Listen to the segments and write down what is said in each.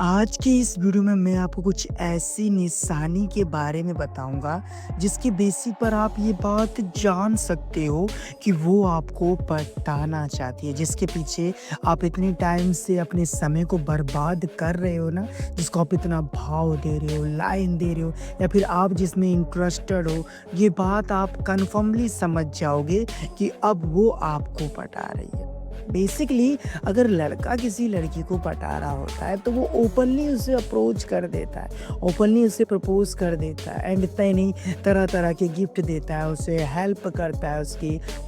आज की इस वीडियो में मैं आपको कुछ ऐसी निशानी के बारे में बताऊंगा जिसके बेसिस पर आप ये बात जान सकते हो कि वो आपको पटाना चाहती है, जिसके पीछे आप इतने टाइम से अपने समय को बर्बाद कर रहे हो ना, जिसको आप इतना भाव दे रहे हो, लाइन दे रहे हो या फिर आप जिसमें इंटरेस्टेड हो। ये बात आप कन्फर्मली समझ जाओगे कि अब वो आपको पटा रही है। बेसिकली अगर लड़का किसी लड़की को पटा रहा होता है तो वो ओपनली उसे अप्रोच कर देता है, ओपनली उसे प्रपोज कर देता है एंड इतना ही नहीं, तरह तरह के गिफ्ट देता है, उसे हेल्प करता है,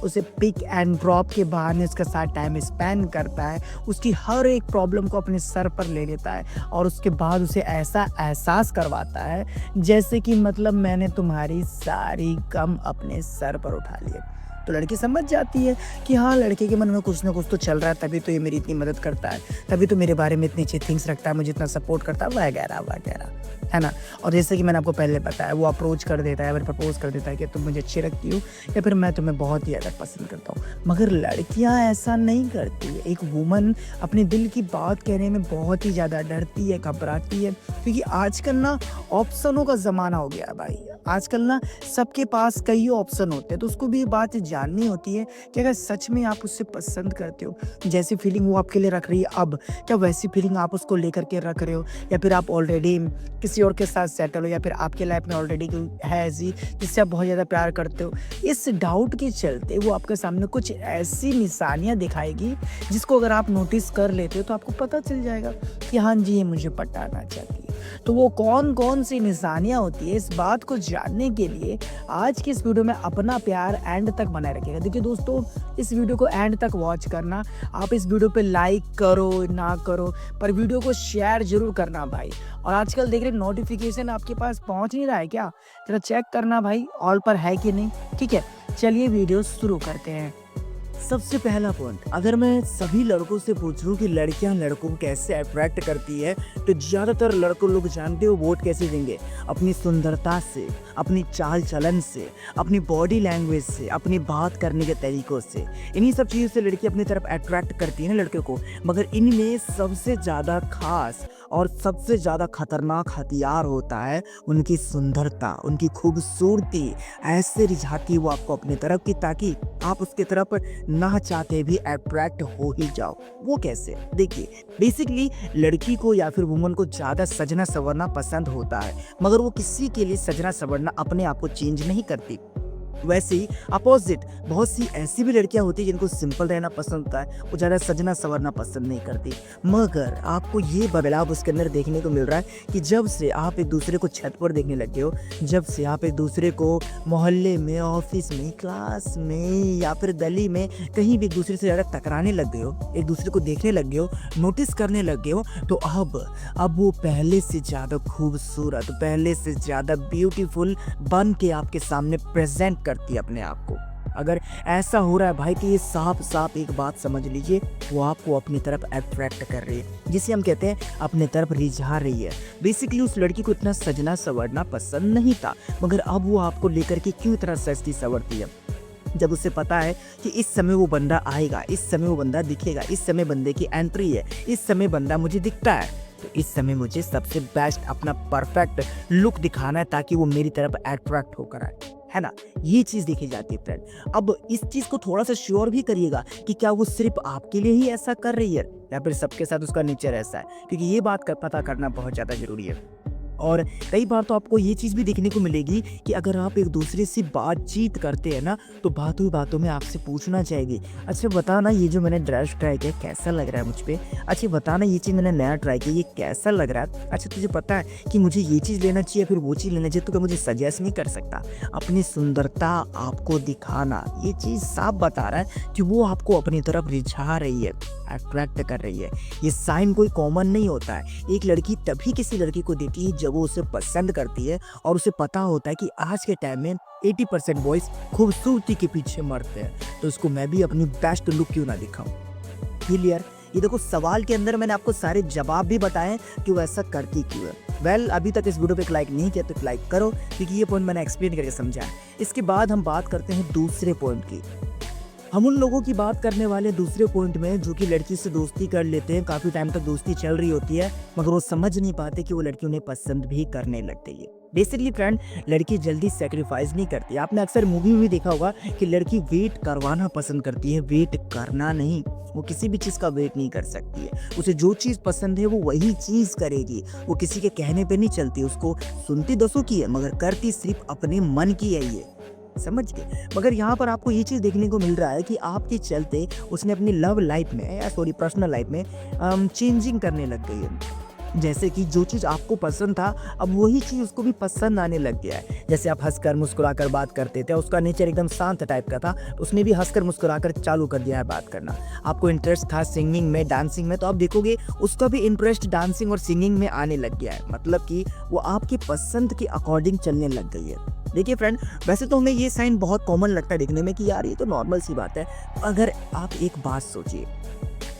उसे पिक एंड ड्रॉप के बहाने उसके साथ टाइम स्पेंड करता है, उसकी हर एक प्रॉब्लम को अपने सर पर ले लेता है और उसके बाद उसे ऐसा एहसास करवाता है जैसे कि मतलब मैंने तुम्हारी सारी गम अपने सर पर उठा लिए। तो लड़की समझ जाती है कि हाँ, लड़के के मन में कुछ ना कुछ तो चल रहा है, तभी तो ये मेरी इतनी मदद करता है, तभी तो मेरे बारे में इतनी अच्छी थिंग्स रखता है, मुझे इतना सपोर्ट करता है वगैरह वगैरह, है ना। और जैसे कि मैंने आपको पहले बताया, वो अप्रोच कर देता है, फिर प्रपोज कर देता है कि तुम मुझे अच्छी लगती हो या फिर मैं तुम्हें बहुत ही ज़्यादा पसंद करता हूँ। मगर लड़कियाँ ऐसा नहीं करती है। एक वुमन अपने दिल की बात कहने में बहुत ही ज़्यादा डरती है, घबराती है, क्योंकि आजकल ना ऑप्शनों का ज़माना हो गया है भाई। आजकल ना सबके पास कई ऑप्शन होते हैं, तो उसको भी ये बात जाननी होती है कि अगर सच में आप उससे पसंद करते हो, जैसी फीलिंग वो आपके लिए रख रही है अब, क्या वैसी फीलिंग आप उसको लेकर के रख रहे हो, या फिर आप ऑलरेडी किसी और के साथ सेटल हो, या फिर आपके लाइफ में ऑलरेडी कोई है ऐसी जिससे आप बहुत ज़्यादा प्यार करते हो। इस डाउट के चलते वो आपके सामने कुछ ऐसी निशानियाँ दिखाएगी जिसको अगर आप नोटिस कर लेते हो तो आपको पता चल जाएगा कि हाँ जी, ये मुझे पटाना चाहती है। तो वो कौन कौन सी निशानियाँ होती है, इस बात को जानने के लिए आज की इस वीडियो में अपना प्यार एंड तक बनाए रखिएगा। देखिए दोस्तों, इस वीडियो को एंड तक वॉच करना। आप इस वीडियो पे लाइक करो ना करो, पर वीडियो को शेयर जरूर करना भाई। और आजकल देख रहे नोटिफिकेशन आपके पास पहुंच नहीं रहा है क्या, जरा चेक करना भाई ऑल पर है कि नहीं। ठीक है, चलिए वीडियो शुरू करते हैं। सबसे पहला पॉइंट, अगर मैं सभी लड़कों से पूछूं कि लड़कियां लड़कों को कैसे अट्रैक्ट करती है, तो ज़्यादातर लड़कों लोग जानते हो वोट कैसे देंगे? अपनी सुंदरता से, अपनी चाल चलन से, अपनी बॉडी लैंग्वेज से, अपनी बात करने के तरीक़ों से। इन्हीं सब चीज़ों से लड़की अपनी तरफ अट्रैक्ट करती है ना लड़के को। मगर इनमें सबसे ज़्यादा खास और सबसे ज़्यादा खतरनाक हथियार होता है उनकी सुंदरता, उनकी खूबसूरती। ऐसे रिझाती है वो आपको अपनी तरफ की, ताकि आप उसके तरफ ना चाहते भी अट्रैक्ट हो ही जाओ। वो कैसे? देखिए, बेसिकली लड़की को या फिर वुमन को ज़्यादा सजना संवरना पसंद होता है, मगर वो किसी के लिए सजना संवरना अपने आप को चेंज नहीं करती। वैसे ही अपोजिट बहुत सी ऐसी भी लड़कियां होती हैं जिनको सिंपल रहना पसंद होता है, वो ज़्यादा सजना संवरना पसंद नहीं करती। मगर आपको ये बदलाव उसके अंदर देखने को मिल रहा है कि जब से आप एक दूसरे को छत पर देखने लगे हो, जब से आप एक दूसरे को मोहल्ले में, ऑफिस में, क्लास में या फिर गली में कहीं भी एक दूसरे से ज़्यादा टकराने लग गए हो, एक दूसरे को देखने लग गए हो, नोटिस करने लग गए हो, तो अब वो पहले से ज़्यादा खूबसूरत, पहले से ज़्यादा ब्यूटीफुल बन के आपके सामने प्रेजेंट करती है अपने आप को। अगर ऐसा हो रहा है भाई कि ये साफ साफ एक बात समझ लीजिए, वो आपको अपनी तरफ अट्रैक्ट कर रही है, जिसे हम कहते हैं अपने तरफ रिझा रही है। बेसिकली उस लड़की को इतना सजना संवरना पसंद नहीं था, मगर अब वो आपको लेकर के क्यों इतना सजती संवरती है? जब उसे पता है कि इस समय वो बंदा आएगा, इस समय वो बंदा दिखेगा, इस समय बंदे की एंट्री है, इस समय बंदा मुझे दिखता है, तो इस समय मुझे सबसे बेस्ट अपना परफेक्ट लुक दिखाना है ताकि वो मेरी तरफ अट्रैक्ट होकर आए, है ना। ये चीज़ देखी जाती है फ्रेंड। अब इस चीज़ को थोड़ा सा श्योर भी करिएगा कि क्या वो सिर्फ आपके लिए ही ऐसा कर रही है या फिर सबके साथ उसका नेचर ऐसा है, क्योंकि ये बात का पता करना बहुत ज़्यादा ज़रूरी है। और कई बार तो आपको ये चीज़ भी देखने को मिलेगी कि अगर आप एक दूसरे से बातचीत करते हैं ना, तो बातों बातों में आपसे पूछना चाहिए, अच्छा बता ना, ये जो मैंने ड्रेस ट्राई किया कैसा लग रहा है मुझ पे? अच्छा बता ना, ये चीज़ मैंने नया ट्राई किया, ये कैसा लग रहा है? अच्छा तुझे पता है कि मुझे ये चीज़ लेना चाहिए फिर वो चीज़ लेना चाहिए, तो क्या मुझे सजेस्ट नहीं कर सकता? अपनी सुंदरता आपको दिखाना, ये चीज़ साफ बता रहा है कि वो आपको अपनी तरफ रिझा रही है, अट्रैक्ट कर रही है। ये साइन कोई कॉमन नहीं होता है। एक लड़की तभी किसी लड़की को देती है जब वो उसे पसंद करती है और उसे पता होता है कि आज के टाइम में 80% बॉयज खूबसूरती के पीछे मरते हैं, तो उसको मैं भी अपनी बेस्ट लुक क्यों ना दिखाऊं। क्लियर? ये देखो, सवाल के अंदर मैंने आपको सारे जवाब भी बताए कि वो ऐसा करती क्यों है। अभी तक इस वीडियो पे लाइक नहीं किया तो लाइक करो, क्योंकि ये पॉइंट मैंने एक्सप्लेन करके समझा है। इसके बाद हम बात करते हैं दूसरे पॉइंट की। हम उन लोगों की बात करने वाले हैं दूसरे पॉइंट में जो कि लड़की से दोस्ती कर लेते हैं, काफ़ी टाइम तक दोस्ती चल रही होती है, मगर वो समझ नहीं पाते कि वो लड़की उन्हें पसंद भी करने लग गई है। बेसिकली फ्रेंड, लड़की जल्दी सैक्रिफाइस नहीं करती। आपने अक्सर मूवी में भी देखा होगा कि लड़की वेट करवाना पसंद करती है, वेट करना नहीं। वो किसी भी चीज़ का वेट नहीं कर सकती है। उसे जो चीज़ पसंद है वो वही चीज़ करेगी। वो किसी के कहने पे नहीं चलती। उसको सुनती दसों की है मगर करती सिर्फ अपने मन की है ये। समझ गए? मगर यहाँ पर आपको ये चीज़ देखने को मिल रहा है कि आपके चलते उसने अपनी लव लाइफ में या सॉरी पर्सनल लाइफ में चेंजिंग करने लग गई है। जैसे कि जो चीज़ आपको पसंद था, अब वही चीज़ उसको भी पसंद आने लग गया है। जैसे आप हँसकर मुस्कुराकर बात करते थे, उसका नेचर एकदम शांत टाइप का था, तो उसने भी हँसकर मुस्कुराकर चालू कर दिया है बात करना। आपको इंटरेस्ट था सिंगिंग में, डांसिंग में, तो आप देखोगे उसका भी इंटरेस्ट डांसिंग और सिंगिंग में आने लग गया है। मतलब कि वो आपकी पसंद के अकॉर्डिंग चलने लग गई है। देखिए फ्रेंड, वैसे तो हमें ये साइन बहुत कॉमन लगता है देखने में कि यार ये तो नॉर्मल सी बात है। अगर आप एक बात सोचिए,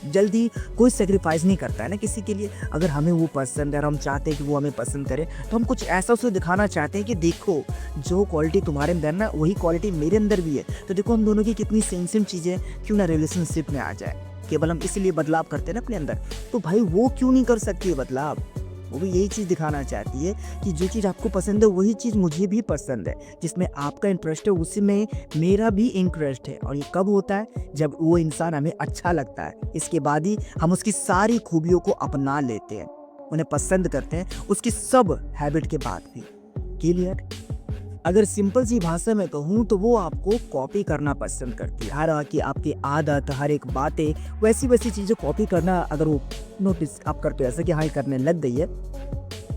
जल्दी कोई सेक्रीफाइस नहीं करता है ना किसी के लिए। अगर हमें वो पसंद है और हम चाहते हैं कि वो हमें पसंद करे, तो हम कुछ ऐसा उसे दिखाना चाहते हैं कि देखो जो क्वालिटी तुम्हारे अंदर ना वही क्वालिटी मेरे अंदर भी है। तो देखो हम दोनों की कितनी सेम सेम चीज़ें क्यों ना रिलेशनशिप में आ जाए। केवल हम इसीलिए बदलाव करते हैं ना अपने अंदर, तो भाई वो क्यों नहीं कर सकती है बदलाव। वो भी यही चीज़ दिखाना चाहती है कि जो चीज़ आपको पसंद है वही चीज़ मुझे भी पसंद है। जिसमें आपका इंटरेस्ट है उसी में मेरा भी इंटरेस्ट है। और ये कब होता है? जब वो इंसान हमें अच्छा लगता है। इसके बाद ही हम उसकी सारी खूबियों को अपना लेते हैं, उन्हें पसंद करते हैं, उसकी सब हैबिट के बाद भी। क्लियर? अगर सिंपल सी भाषा में कहूँ तो वो आपको कॉपी करना पसंद करती है। हर कि आपकी आदत, हर एक बातें, वैसी वैसी चीज़ें कॉपी करना अगर वो नोटिस आप करते हो ऐसा कि हाँ ये करने लग गई है।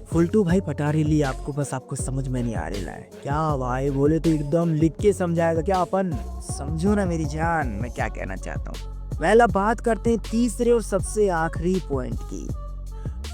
फुलटू भाई पटा रही ली आपको, बस आपको समझ में नहीं आ रहा है क्या भाई। बोले तो एकदम लिख के समझाएगा क्या अपन? समझो ना मेरी जान मैं क्या कहना चाहता हूँ। पहला बात करते हैं तीसरे और सबसे आखिरी पॉइंट की।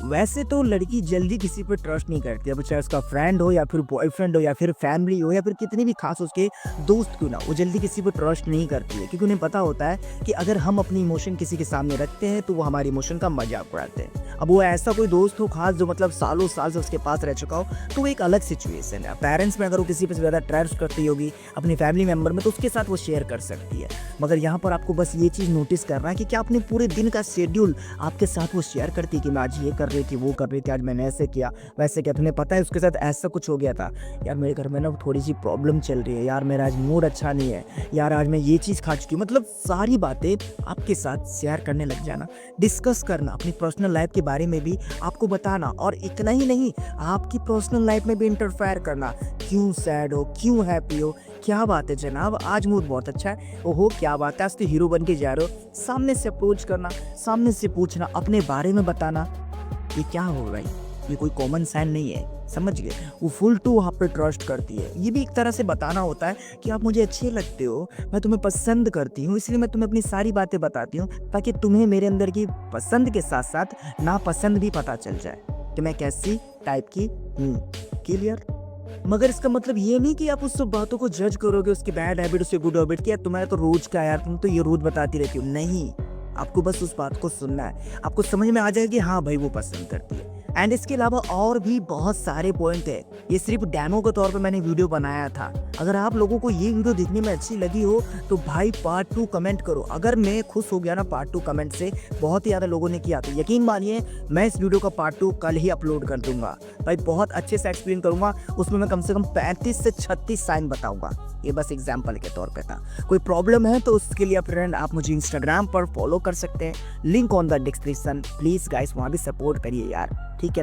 वैसे तो लड़की जल्दी किसी पर ट्रस्ट नहीं करती, अब चाहे उसका फ्रेंड हो या फिर बॉयफ्रेंड हो या फिर फैमिली हो या फिर कितने भी खास उसके दोस्त क्यों ना, वो जल्दी किसी पर ट्रस्ट नहीं करती है। क्योंकि उन्हें पता होता है कि अगर हम अपनी इमोशन किसी के सामने रखते हैं तो वो हमारी इमोशन का मजाक उड़ाते हैं। अब वो ऐसा कोई दोस्त हो खास जो मतलब सालों साल से उसके पास रह चुका हो तो वो एक अलग सिचुएशन है। पेरेंट्स में अगर वो किसी पर ज़्यादा ट्रस्ट करती होगी अपनी फैमिली मेम्बर में तो उसके साथ वो शेयर कर सकती है। मगर यहाँ पर आपको बस ये चीज़ नोटिस करना है कि क्या अपने पूरे दिन का शेड्यूल आपके साथ वो शेयर करती है कि मैं आज ये कर रही थी, वो कर रही थी, आज मैंने ऐसे किया वैसे किया। तुम्हें पता है उसके साथ ऐसा कुछ हो गया था, यार मेरे घर में ना थोड़ी सी प्रॉब्लम चल रही है, यार मेरा आज मूड अच्छा नहीं है, यार आज मैं ये चीज़ खा चुकी हूँ। मतलब सारी बातें आपके साथ शेयर करने लग जाना, डिस्कस करना, अपनी पर्सनल लाइफ के बारे में भी आपको बताना। और इतना ही नहीं, आपकी पर्सनल लाइफ में भी इंटरफेयर करना। क्यों सैड हो, क्यों हैप्पी हो, क्या बात है जनाब आज मूड बहुत अच्छा है, ओहो क्या बात है आज तो हीरो बन के जा रहे हो। सामने से अप्रोच करना, सामने से पूछना, अपने बारे में बताना। ये क्या हो भाई, ये कोई कॉमन साइन नहीं है, समझ गए। वो फुल टू आप पे ट्रस्ट करती है। ये भी एक तरह से बताना होता है कि आप मुझे अच्छे लगते हो, मैं तुम्हें पसंद करती हूँ, इसलिए मैं तुम्हें अपनी सारी बातें बताती हूँ ताकि तुम्हें मेरे अंदर की पसंद के साथ साथ नापसंद भी पता चल जाए कि मैं कैसी टाइप की हूँ। क्लियर? मगर इसका मतलब ये नहीं कि आप उस सब बातों को जज करोगे, उसकी बैड हैबिट, उसके गुड हैबिट की, यार तुम्हारा तो रोज का, यार तुम तो ये रोज बताती रहती हो। नहीं, आपको बस उस बात को सुनना है, आपको समझ में आ जाएगा कि हाँ भाई वो पसंद करती है। एंड इसके अलावा और भी बहुत सारे पॉइंट है, ये सिर्फ डेमो के तौर पे मैंने वीडियो बनाया था। अगर आप लोगों को ये वीडियो देखने में अच्छी लगी हो तो भाई पार्ट 2 कमेंट करो। अगर मैं खुश हो गया ना पार्ट 2 कमेंट से, बहुत ही ज़्यादा लोगों ने किया, तो यकीन मानिए मैं इस वीडियो का पार्ट 2 कल ही अपलोड कर दूंगा। भाई बहुत अच्छे से एक्सप्लेन करूंगा, उसमें मैं कम से कम 35 से 36 साइन बताऊंगा। ये बस एग्जाम्पल के तौर पे था। कोई प्रॉब्लम है तो उसके लिए फ्रेंड आप मुझे इंस्टाग्राम पर फॉलो कर सकते हैं, link on the description. Please guys वहाँ भी सपोर्ट करिए यार, ठीक है ना।